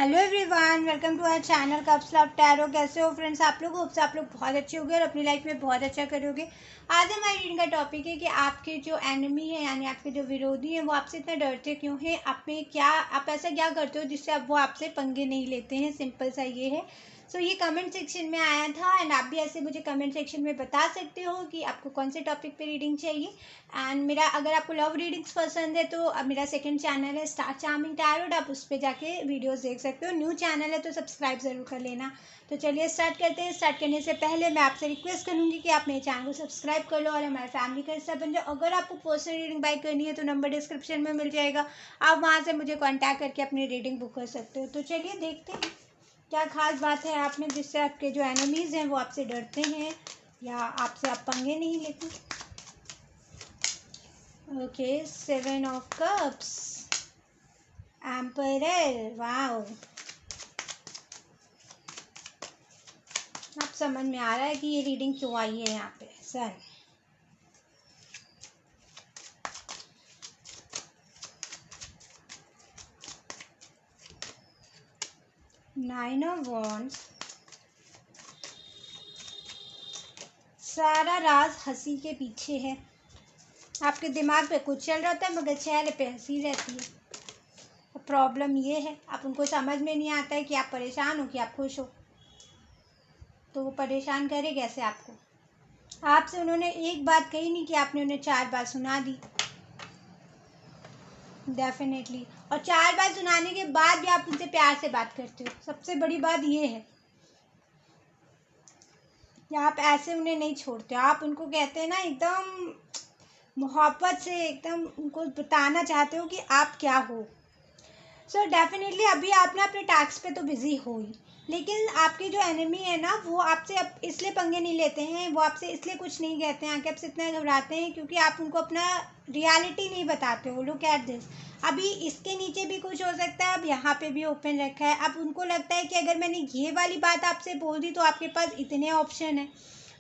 Hello everyone, welcome to our channel cups love tarot. कैसे हो friends आप लोग? होप से आप लोग बहुत अच्छे होंगे और अपनी लाइफ में बहुत अच्छा करोगे। आज हमारी रीडिंग का टॉपिक है कि आपके जो एनिमी है यानी आपके जो विरोधी हैं वो आपसे इतना डरते क्यों हैं, आप ऐसा क्या करते हो जिससे वो आपसे पंगे नहीं लेते हैं। सिंपल सा ये है। सो ये कमेंट सेक्शन में आया था एंड आप भी ऐसे मुझे कमेंट सेक्शन में बता सकते हो कि आपको कौन से टॉपिक पे रीडिंग चाहिए। एंड मेरा अगर आपको लव रीडिंग्स पसंद है तो अब मेरा सेकंड चैनल है स्टार चार्मिंग टैरोट, आप उस पर जाके वीडियोस देख सकते हो। न्यू चैनल है तो सब्सक्राइब ज़रूर कर लेना। तो चलिए स्टार्ट करते हैं। स्टार्ट करने से पहले मैं आपसे रिक्वेस्ट करूँगी कि आप मेरे चैनल को सब्सक्राइब कर लो और हमारे फैमिली का हिस्सा बन जाओ। अगर आपको पर्सनल रीडिंग बाय करनी है तो नंबर डिस्क्रिप्शन में मिल जाएगा, आप वहाँ से मुझे कॉन्टैक्ट करके अपनी रीडिंग बुक कर सकते हो। तो चलिए देखते हैं क्या खास बात है आप में जिससे आपके जो एनिमीज़ हैं वो आपसे डरते हैं या आपसे आप पंगे नहीं लेते। Okay, 7 of cups, emperor, wow. अब समझ में आ रहा है कि ये रीडिंग क्यों आई है यहाँ पे। सन, नाइन ऑफ वॉन्ड्स, सारा राज हंसी के पीछे है। आपके दिमाग पे कुछ चल रहा होता है मगर चेहरे पे हंसी रहती है। प्रॉब्लम ये है आप उनको समझ में नहीं आता है कि आप परेशान हो कि आप खुश हो, तो वो परेशान करे कैसे आपको। आपसे उन्होंने एक बात कही नहीं कि आपने उन्हें 4 बार सुना दी। डेफिनेटली, और 4 बार सुनाने के बाद भी आप उनसे प्यार से बात करते हो। सबसे बड़ी बात ये है कि आप ऐसे उन्हें नहीं छोड़ते हो। आप उनको कहते हैं ना एकदम मोहब्बत से, एकदम उनको बताना चाहते हो कि आप क्या हो। सो डेफिनेटली अभी आप ना अपने टास्क पे तो बिज़ी हो ही, लेकिन आपके जो एनिमी है ना वो आपसे अब इसलिए पंगे नहीं लेते हैं, वो आपसे इसलिए कुछ नहीं कहते हैं, आके आपसे इतना घबराते हैं क्योंकि आप उनको अपना रियलिटी नहीं बताते हो। लुक एट दिस, अभी इसके नीचे भी कुछ हो सकता है, अब यहाँ पे भी ओपन रखा है। अब उनको लगता है कि अगर मैंने ये वाली बात आपसे बोल दी तो आपके पास इतने ऑप्शन है,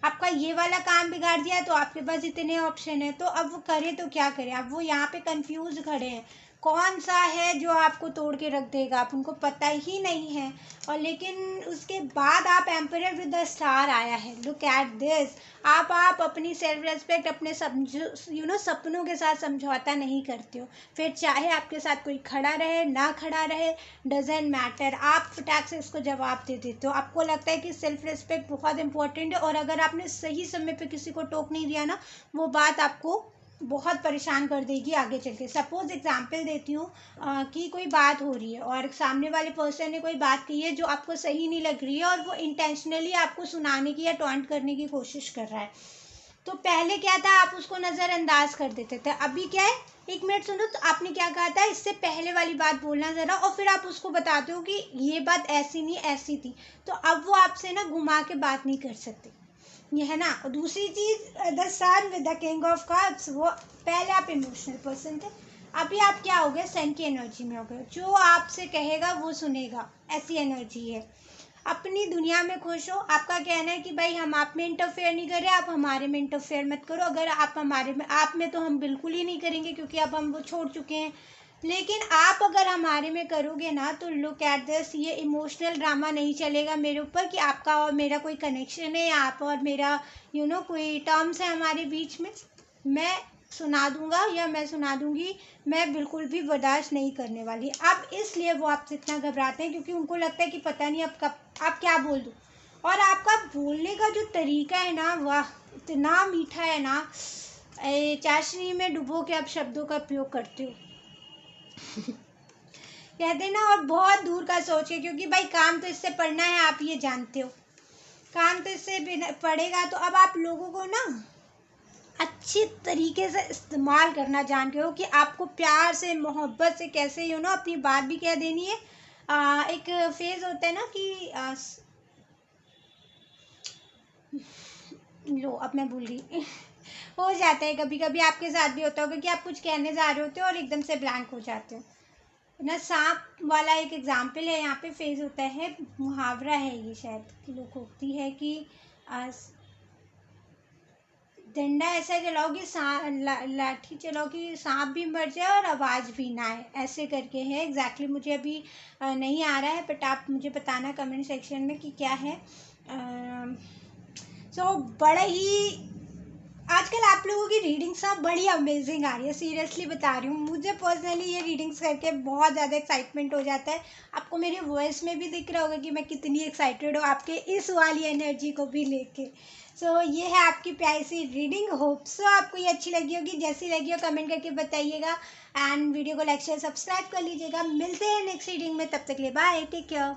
आपका ये वाला काम बिगाड़ दिया तो आपके पास इतने ऑप्शन है, तो अब वो करे तो क्या करे। अब वो यहाँ पे कंफ्यूज खड़े हैं, कौन सा है जो आपको तोड़ के रख देगा, आप उनको पता ही नहीं है। और लेकिन उसके बाद आप एम्परर विद द स्टार आया है। लुक एट दिस, आप अपनी सेल्फ रेस्पेक्ट, अपने सपनों के साथ समझौता नहीं करते हो। फिर चाहे आपके साथ कोई खड़ा रहे ना खड़ा रहे, डजेंट मैटर, आप फटाक से इसको जवाब दे देते हो। आपको लगता है कि सेल्फ रेस्पेक्ट बहुत इंपॉर्टेंट है और अगर आपने सही समय पे किसी को टोक नहीं दिया ना, वो बात आपको बहुत परेशान कर देगी आगे चल के। सपोज एग्जाम्पल देती हूँ कि कोई बात हो रही है और सामने वाले पर्सन ने कोई बात कही है जो आपको सही नहीं लग रही है और वो इंटेंशनली आपको सुनाने की या टॉन्ट करने की कोशिश कर रहा है। तो पहले क्या था, आप उसको नज़रअंदाज कर देते थे। अभी क्या है, 1 मिनट सुनो, तो आपने क्या कहा था, इससे पहले वाली बात बोलना ज़रा, और फिर आप उसको बताते हो कि ये बात ऐसी नहीं ऐसी थी। तो अब वो आपसे ना घुमा के बात नहीं कर सकते, ये है ना। और दूसरी चीज़, the sun with the king of cups, वो पहले आप इमोशनल पर्सन थे, अभी आप क्या हो गए, सन की एनर्जी में हो गए। जो आपसे कहेगा वो सुनेगा, ऐसी एनर्जी है। अपनी दुनिया में खुश हो। आपका कहना है कि भाई हम आप में इंटरफेयर नहीं कर रहे, आप हमारे में इंटरफेयर मत करो। अगर आप हमारे में, आप में तो हम बिल्कुल ही नहीं करेंगे क्योंकि अब हम वो छोड़ चुके हैं, लेकिन आप अगर हमारे में करोगे ना तो लुक एट दिस, ये इमोशनल ड्रामा नहीं चलेगा मेरे ऊपर कि आपका और मेरा कोई कनेक्शन है, आप और मेरा कोई टर्म्स है हमारे बीच में। मैं सुना दूंगा या मैं सुना दूंगी, मैं बिल्कुल भी बर्दाश्त नहीं करने वाली। अब इसलिए वो आपसे इतना घबराते हैं क्योंकि उनको लगता है कि पता नहीं अब कब आप क्या बोल दो। और आपका बोलने का जो तरीका है ना, वाह, इतना मीठा है ना। चाशनी में डुबो के आप शब्दों का प्रयोग करते हो कहते हैं ना, और बहुत दूर का सोचे, क्योंकि भाई काम तो इससे पढ़ना है, आप ये जानते हो, काम तो इससे पढ़ेगा। तो अब आप लोगों को ना अच्छी तरीके से इस्तेमाल करना जानते हो कि आपको प्यार से मोहब्बत से कैसे अपनी बात भी कह देनी है। एक फेज होता है ना कि लो अब मैं भूल गई हो जाता है, कभी कभी आपके साथ भी होता होगा कि आप कुछ कहने जा रहे होते हो और एकदम से ब्लैंक हो जाते हो ना। सांप वाला एक एग्जाम्पल है यहाँ पे, फेज होता है, मुहावरा है ये शायद, कि लोग होती है कि डंडा ऐसा चलाओ कि लाठी चलाओ कि सांप भी मर जाए और आवाज़ भी ना आए, ऐसे करके है। एग्जैक्टली मुझे अभी नहीं आ रहा है, बट आप मुझे बताना कमेंट सेक्शन में कि क्या है। सो बड़ा ही आजकल आप लोगों की रीडिंग्स सब बड़ी अमेजिंग आ रही है, सीरियसली बता रही हूँ। मुझे पर्सनली ये रीडिंग्स करके बहुत ज़्यादा एक्साइटमेंट हो जाता है। आपको मेरी वॉइस में भी दिख रहा होगा कि मैं कितनी एक्साइटेड हूँ आपके इस वाली एनर्जी को भी लेके। सो ये है आपकी प्यारी सी रीडिंग। होप सो आपको ये अच्छी लगी होगी। जैसी लगी हो कमेंट करके बताइएगा एंड वीडियो को लाइक शेयर सब्सक्राइब कर लीजिएगा। मिलते हैं नेक्स्ट रीडिंग में, तब तक के लिए बाय, टेक केयर।